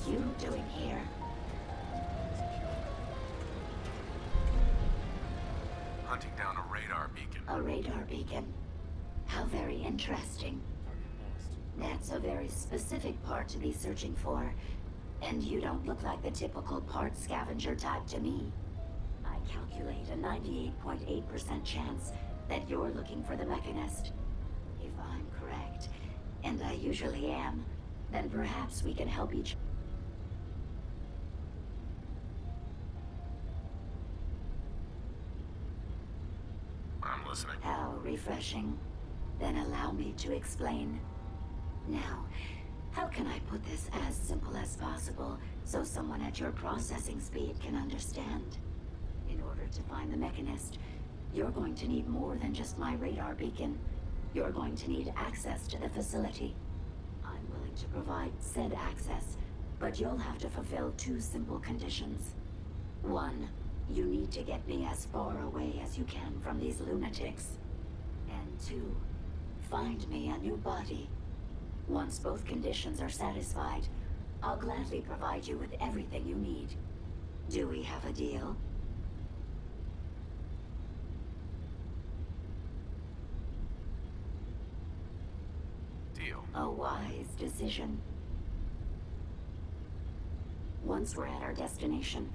you doing here? Hunting down a radar beacon. A radar beacon? How very interesting. That's a very specific part to be searching for. And you don't look like the typical part scavenger type to me. I calculate a 98.8% chance that you're looking for the Mechanist. If I'm correct, and I usually am, then perhaps we can help each. I'm listening. How refreshing. Then allow me to explain. Now, how can I put this as simple as possible so someone at your processing speed can understand? In order to find the Mechanist, you're going to need more than just my radar beacon. You're going to need access to the facility. I'm willing to provide said access, but you'll have to fulfill two simple conditions. One, you need to get me as far away as you can from these lunatics. And two, find me a new body. Once both conditions are satisfied, I'll gladly provide you with everything you need. Do we have a deal? Deal. A wise decision. Once we're at our destination,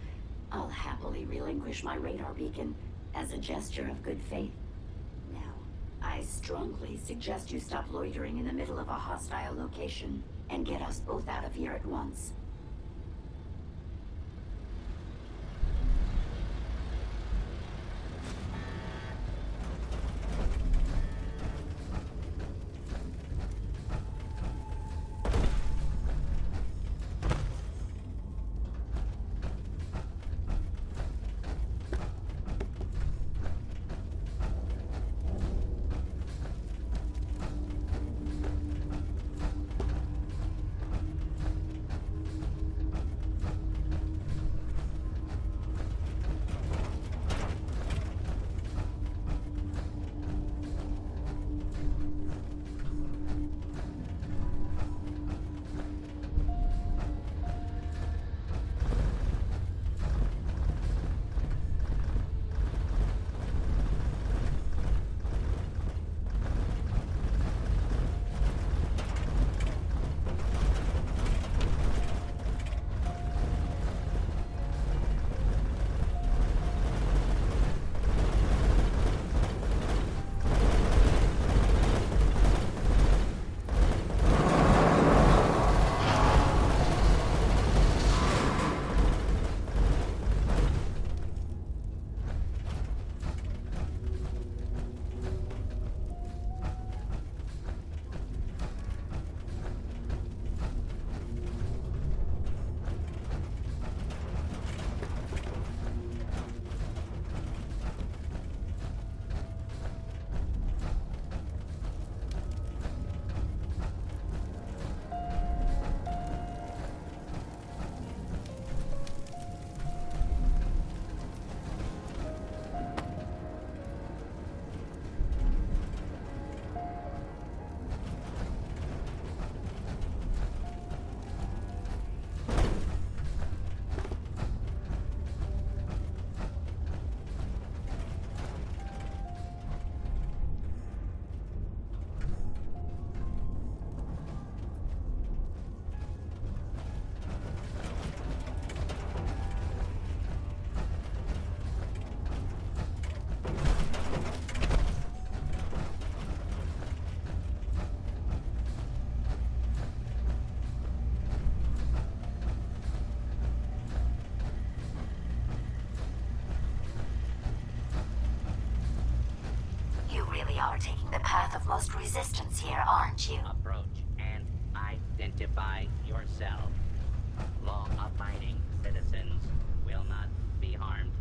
I'll happily relinquish my radar beacon as a gesture of good faith. Now, I strongly suggest you stop loitering in the middle of a hostile location and get us both out of here at once. Are taking the path of most resistance here, aren't you? Approach and identify yourself. Law-abiding citizens will not be harmed.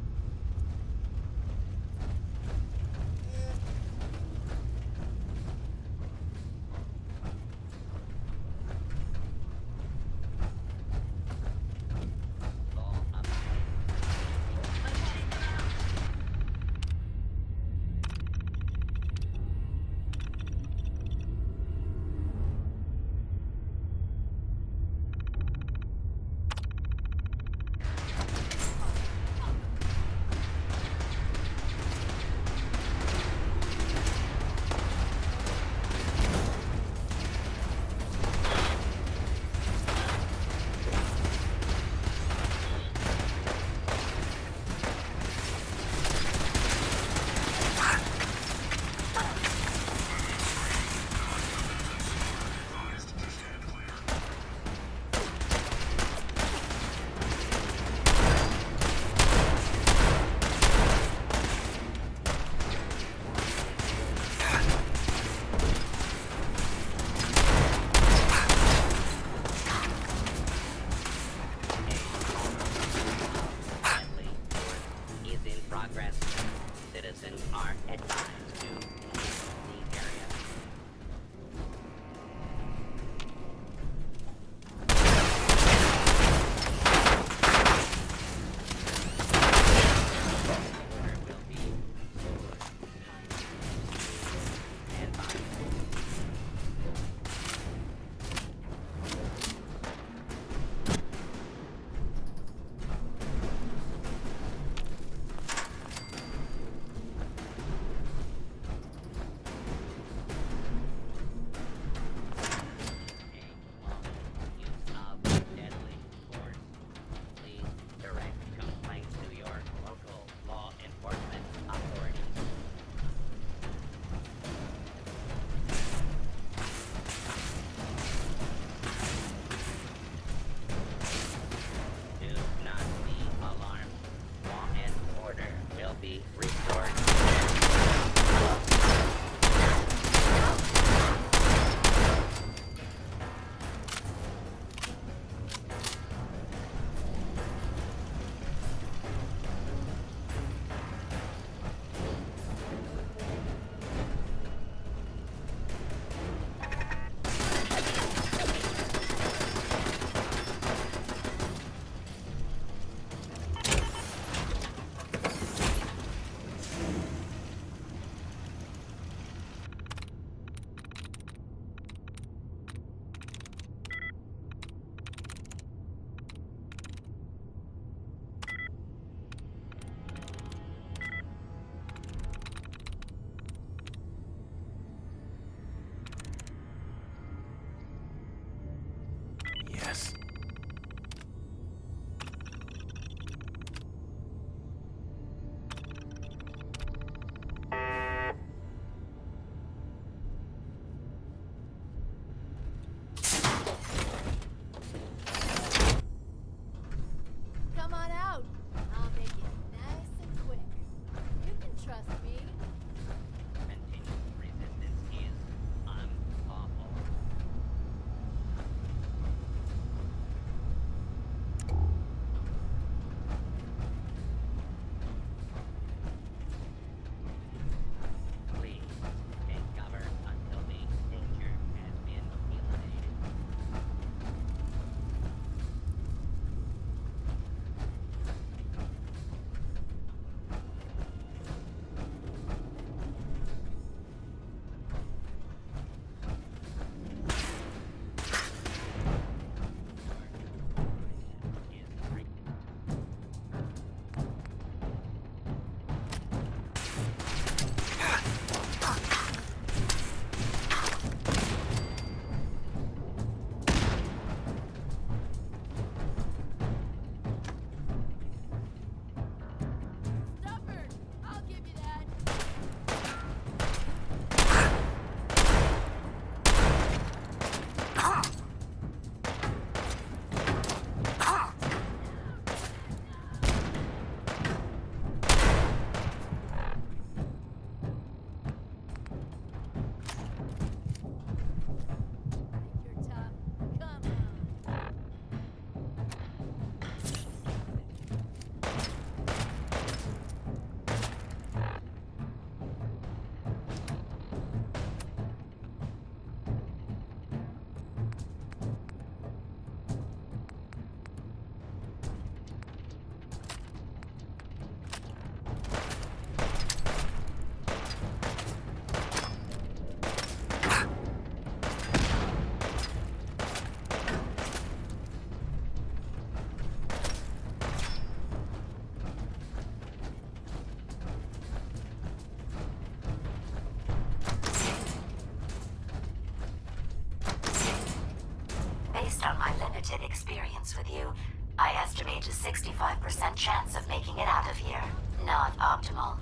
experience with you, I estimate a 65% chance of making it out of here. Not optimal.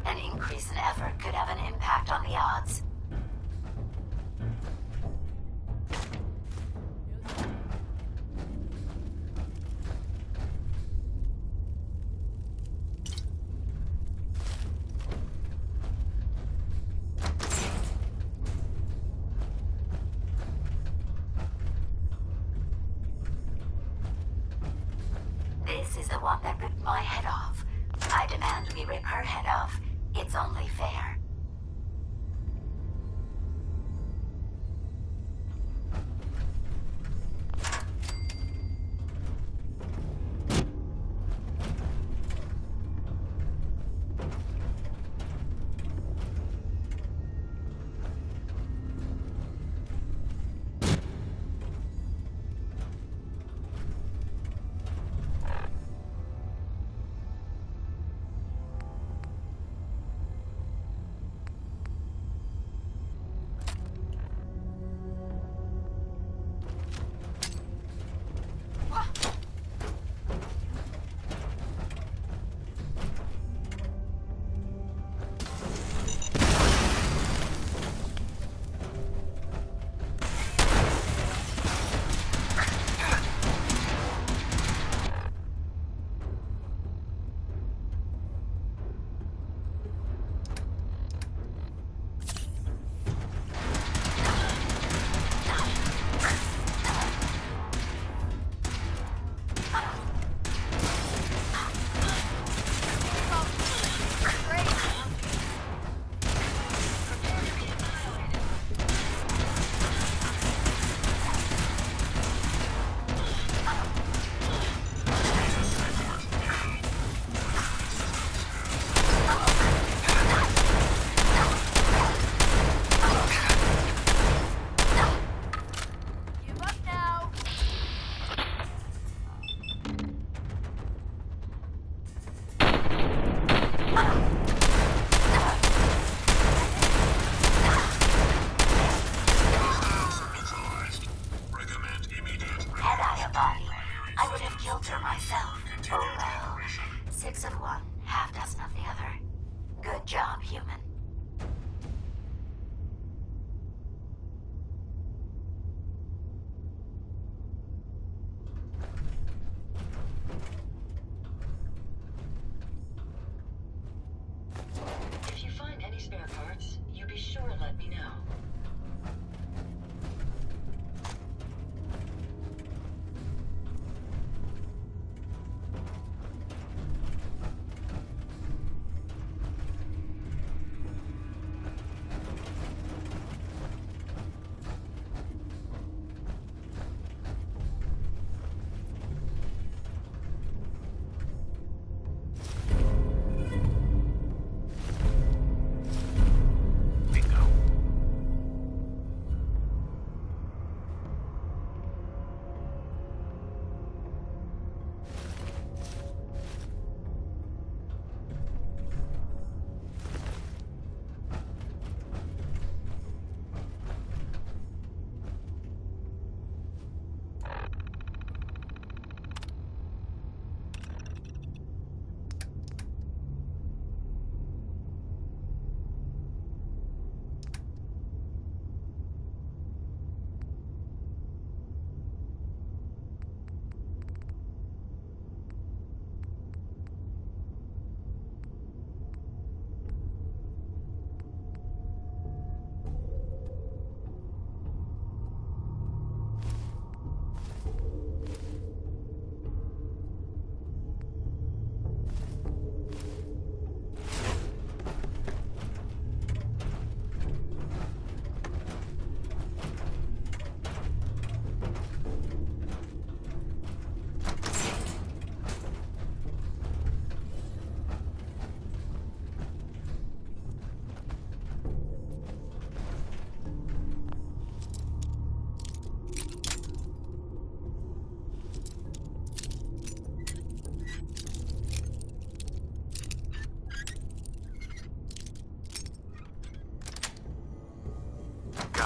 An increase in effort could have an impact on the odds. This is the one that ripped my head off. I demand we rip her head off. It's only fair.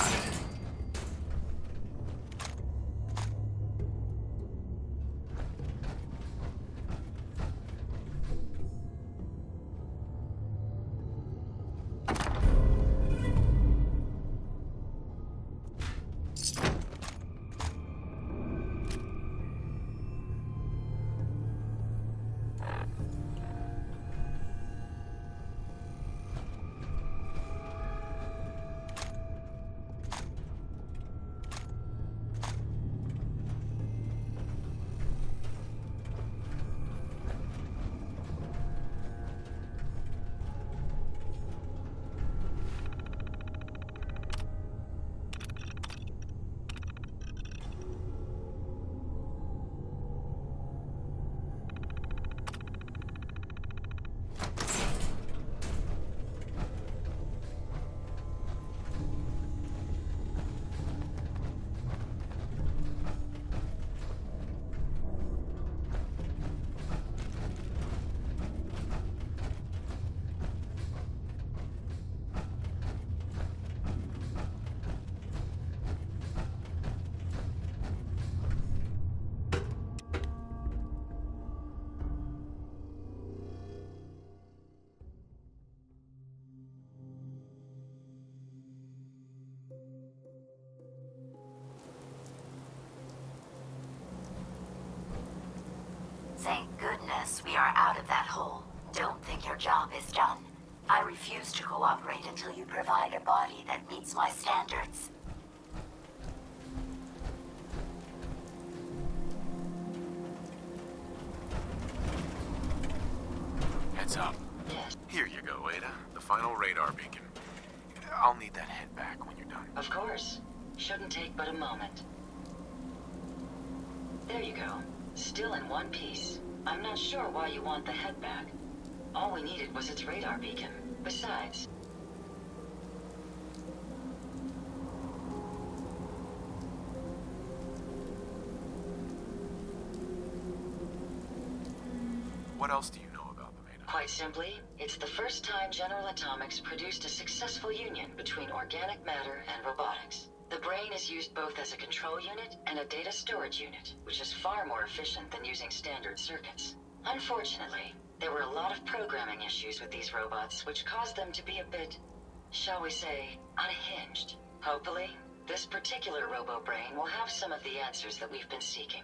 Got it. Thank goodness we are out of that hole. Don't think your job is done. I refuse to cooperate until you provide a body that meets my standards. Heads up. Yes, Here you go, Ada. The final radar beacon. I'll need that head back when you're done. of course. Shouldn't take but a moment. There you go. Still in one piece. I'm not sure why you want the head back. All we needed was its radar beacon. Besides... What else do you know about them, Ada? Quite simply, it's the first time General Atomics produced a successful union between organic matter and robotics. The brain is used both as a control unit and a data storage unit, which is far more efficient than using standard circuits. Unfortunately, there were a lot of programming issues with these robots, which caused them to be a bit, shall we say, unhinged. Hopefully, this particular robo-brain will have some of the answers that we've been seeking.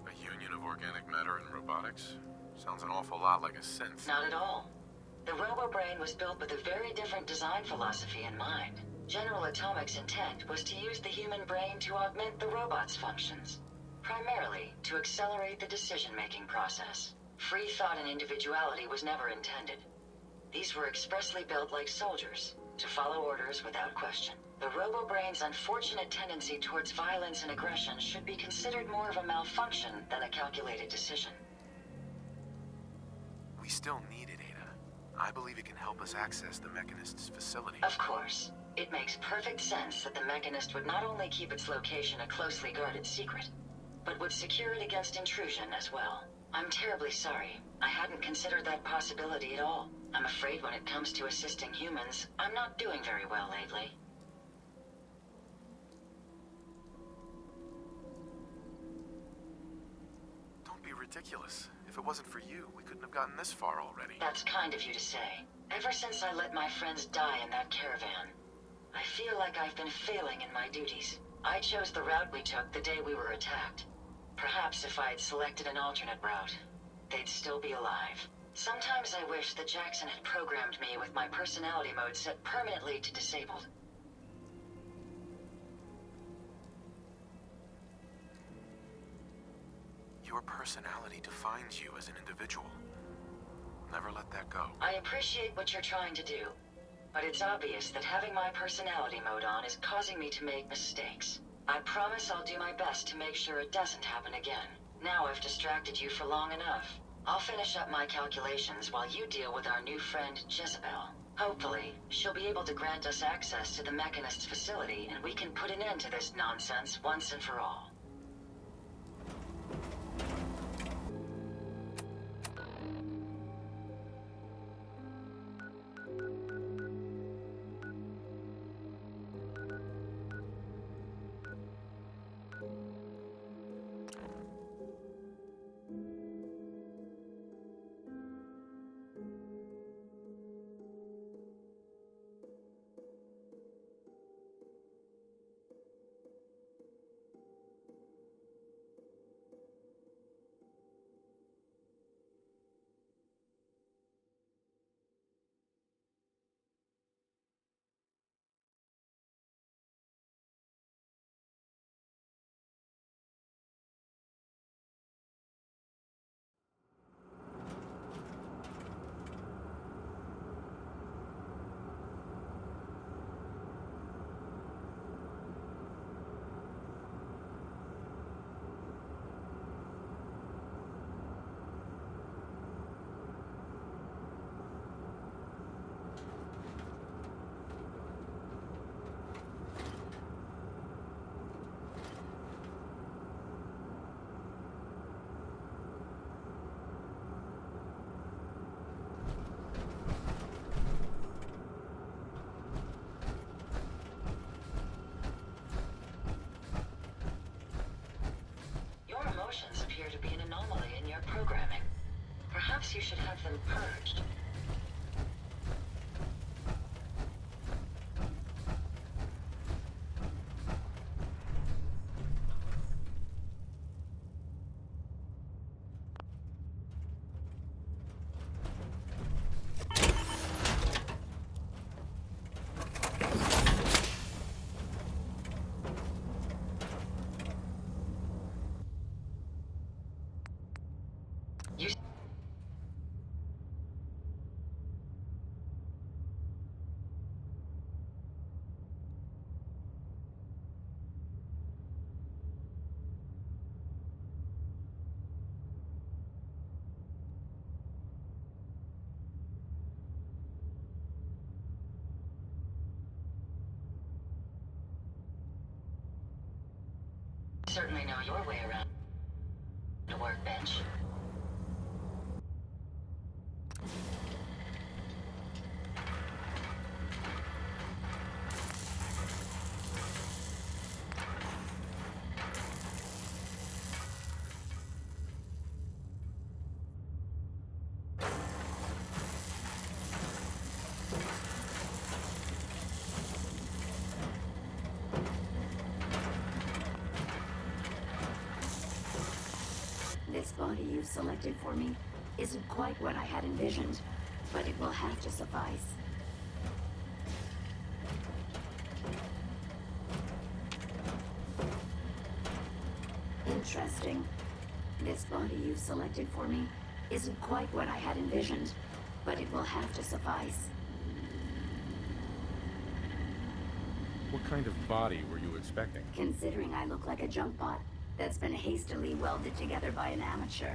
A union of organic matter and robotics? Sounds an awful lot like a synth. Not at all. The robo-brain was built with a very different design philosophy in mind. General Atomics' intent was to use the human brain to augment the robot's functions, primarily to accelerate the decision-making process. Free thought and individuality was never intended. These were expressly built like soldiers, to follow orders without question. The robo-brain's unfortunate tendency towards violence and aggression should be considered more of a malfunction than a calculated decision. We still need it, Ada. I believe it can help us access the Mechanist's facility. Of course. It makes perfect sense that the Mechanist would not only keep its location a closely guarded secret, but would secure it against intrusion as well. I'm terribly sorry. I hadn't considered that possibility at all. I'm afraid when it comes to assisting humans, I'm not doing very well lately. Don't be ridiculous. If it wasn't for you, we couldn't have gotten this far already. That's kind of you to say. Ever since I let my friends die in that caravan, I feel like I've been failing in my duties. I chose the route we took the day we were attacked. Perhaps if I had selected an alternate route, they'd still be alive. Sometimes I wish that Jackson had programmed me with my personality mode set permanently to disabled. Your personality defines you as an individual. Never let that go. I appreciate what you're trying to do, but it's obvious that having my personality mode on is causing me to make mistakes. I promise I'll do my best to make sure it doesn't happen again. Now I've distracted you for long enough. I'll finish up my calculations while you deal with our new friend, Jezebel. Hopefully, she'll be able to grant us access to the Mechanist's facility, and we can put an end to this nonsense once and for all. emotions appear to be an anomaly in your programming. Perhaps you should have them purged. You certainly know your way around the workbench. This body you've selected for me isn't quite what I had envisioned, but it will have to suffice. Interesting. This body you've selected for me isn't quite what I had envisioned, but it will have to suffice. What kind of body were you expecting? Considering I look like a junk bot that's been hastily welded together by an amateur,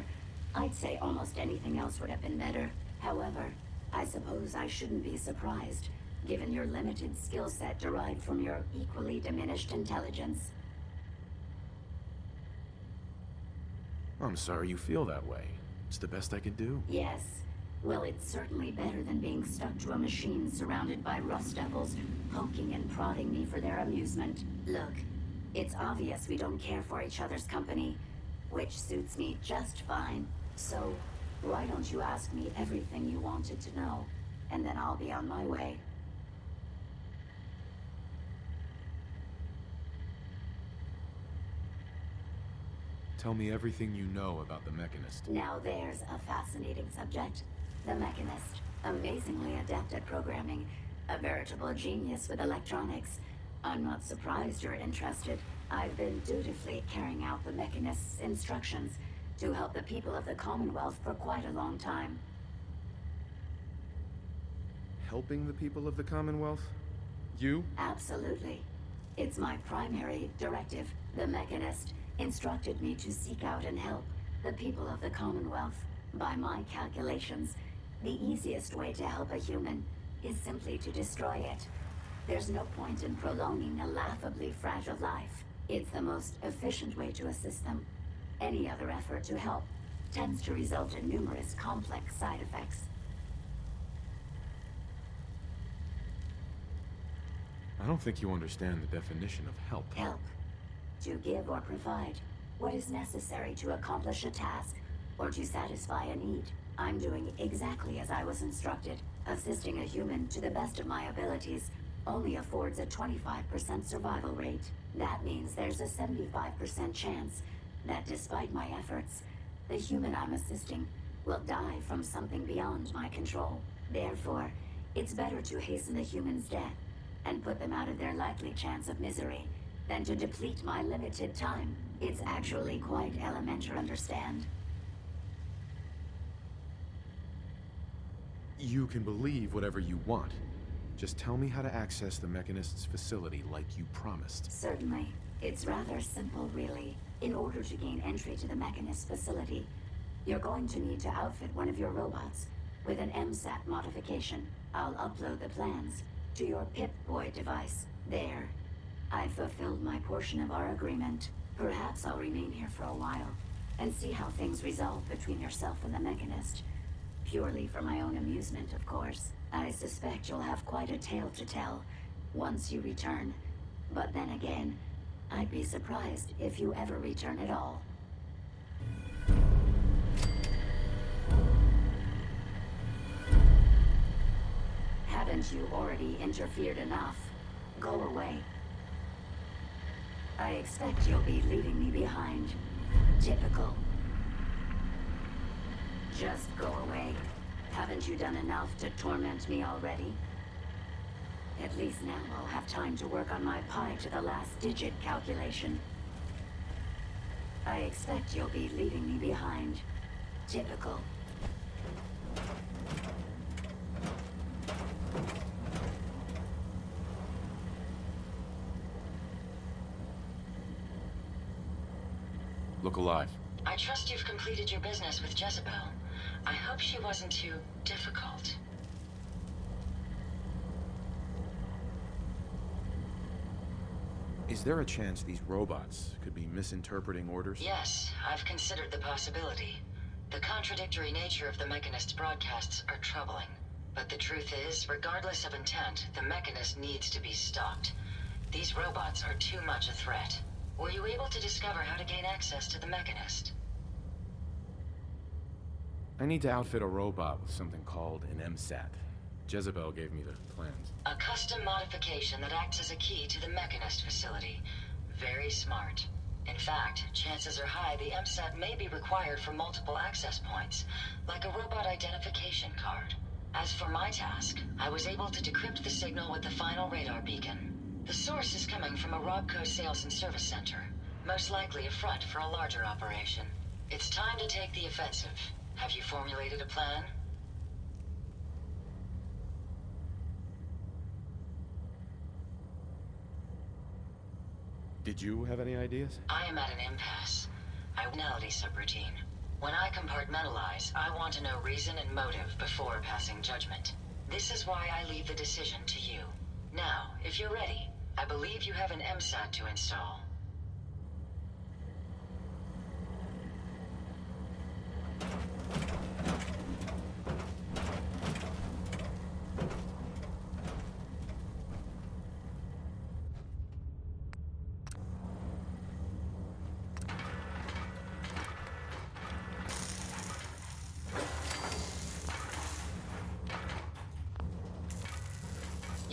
I'd say almost anything else would have been better. However, I suppose I shouldn't be surprised, given your limited skill set derived from your equally diminished intelligence. I'm sorry you feel that way. It's the best I can do. Yes. Well, it's certainly better than being stuck to a machine surrounded by rust devils, poking and prodding me for their amusement. Look, it's obvious we don't care for each other's company, which suits me just fine. So, why don't you ask me everything you wanted to know, and then I'll be on my way. Tell me everything you know about the Mechanist. Now there's a fascinating subject. The Mechanist. Amazingly adept at programming. A veritable genius with electronics. I'm not surprised you're interested. I've been dutifully carrying out the Mechanist's instructions to help the people of the Commonwealth for quite a long time. Helping the people of the Commonwealth? You? Absolutely. It's my primary directive. The Mechanist instructed me to seek out and help the people of the Commonwealth. By my calculations, the easiest way to help a human is simply to destroy it. There's no point in prolonging a laughably fragile life. It's the most efficient way to assist them. Any other effort to help tends to result in numerous complex side effects. I don't think you understand the definition of help. Help. To give or provide what is necessary to accomplish a task or to satisfy a need. I'm doing exactly as I was instructed. Assisting a human to the best of my abilities only affords a 25% survival rate. That means there's a 75% chance that despite my efforts, the human I'm assisting will die from something beyond my control. Therefore, it's better to hasten the human's death and put them out of their likely chance of misery than to deplete my limited time. It's actually quite elementary, understand? You can believe whatever you want. Just tell me how to access the Mechanist's facility like you promised. Certainly. It's rather simple, really. In order to gain entry to the Mechanist facility, you're going to need to outfit one of your robots with an MSAT modification. I'll upload the plans to your Pip-Boy device. There. I've fulfilled my portion of our agreement. Perhaps I'll remain here for a while and see how things resolve between yourself and the Mechanist. Purely for my own amusement, of course. I suspect you'll have quite a tale to tell once you return. But then again, I'd be surprised if you ever return at all. Haven't you already interfered enough? Go away. I expect you'll be leaving me behind. Typical. Just go away. Haven't you done enough to torment me already? At least now I'll have time to work on my pi to the last digit calculation. I expect you'll be leaving me behind. Typical. Look alive. I trust you've completed your business with Jezebel. I hope she wasn't too difficult. Is there a chance these robots could be misinterpreting orders? Yes, I've considered the possibility. The contradictory nature of the Mechanist's broadcasts are troubling. But the truth is, regardless of intent, the Mechanist needs to be stopped. These robots are too much a threat. Were you able to discover how to gain access to the Mechanist? I need to outfit a robot with something called an MSAT. Jezebel gave me the plans. A custom modification that acts as a key to the Mechanist facility. Very smart. In fact, chances are high the MSAT may be required for multiple access points, like a robot identification card. As for my task, I was able to decrypt the signal with the final radar beacon. The source is coming from a Robco sales and service center, most likely a front for a larger operation. It's time to take the offensive. Have you formulated a plan? Did you have any ideas? I am at an impasse. Finality subroutine. When I compartmentalize, I want to know reason and motive before passing judgment. This is why I leave the decision to you. Now, if you're ready, I believe you have an MSAT to install.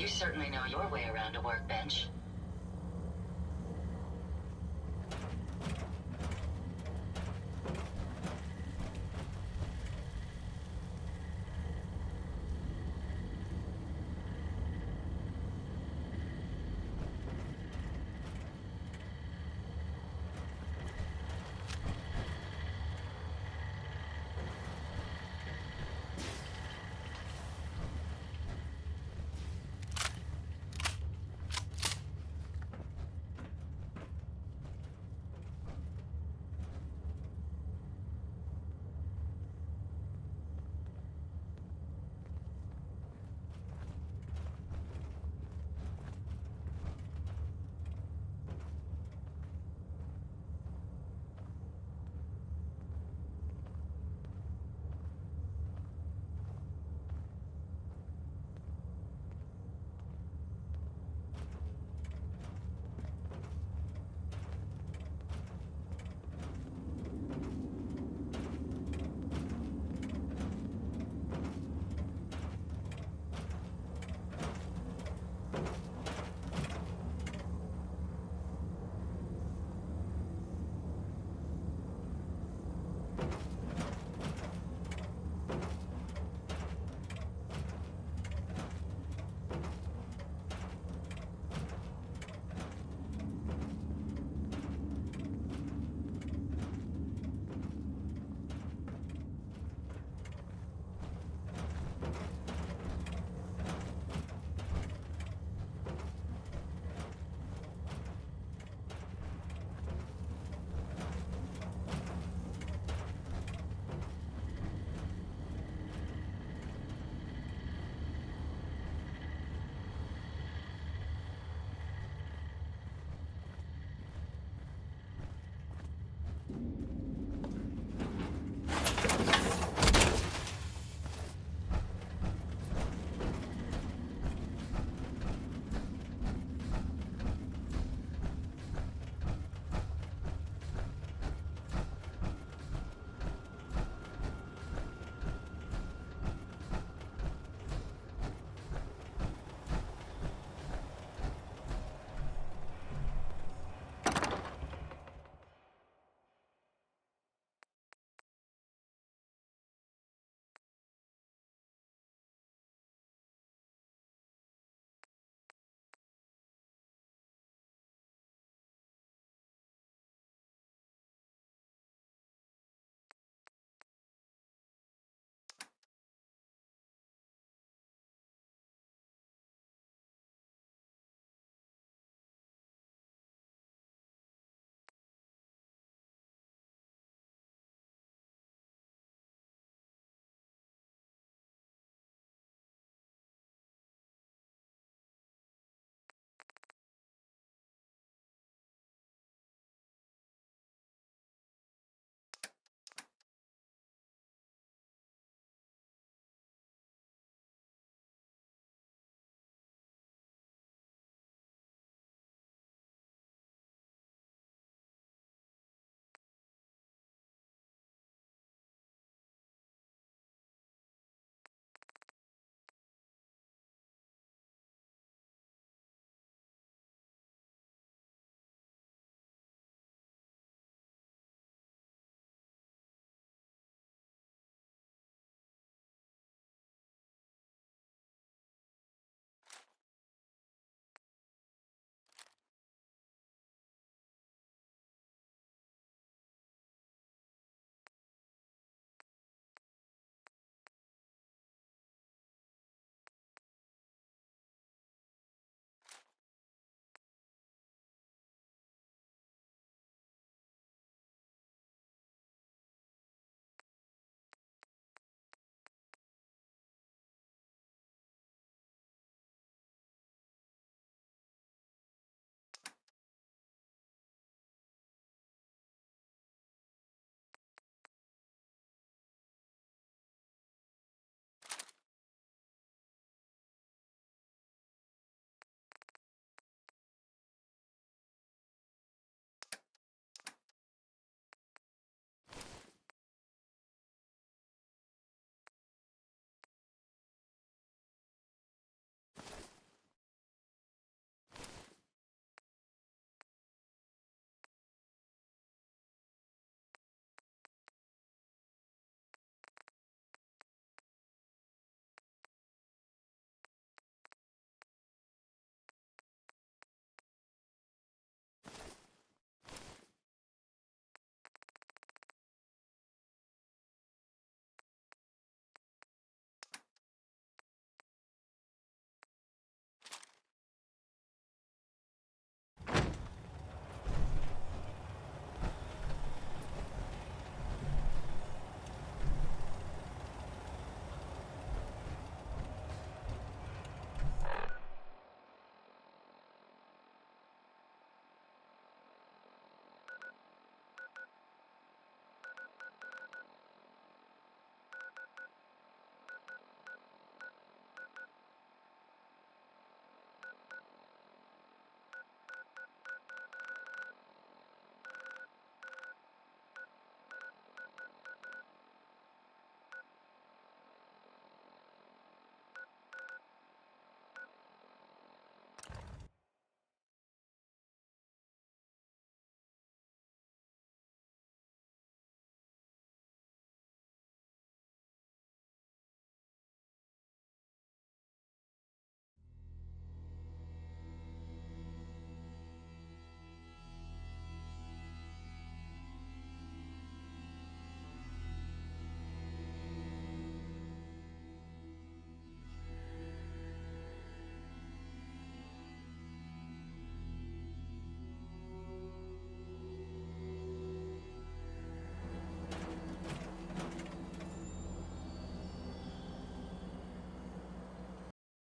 You certainly know your way around a workbench.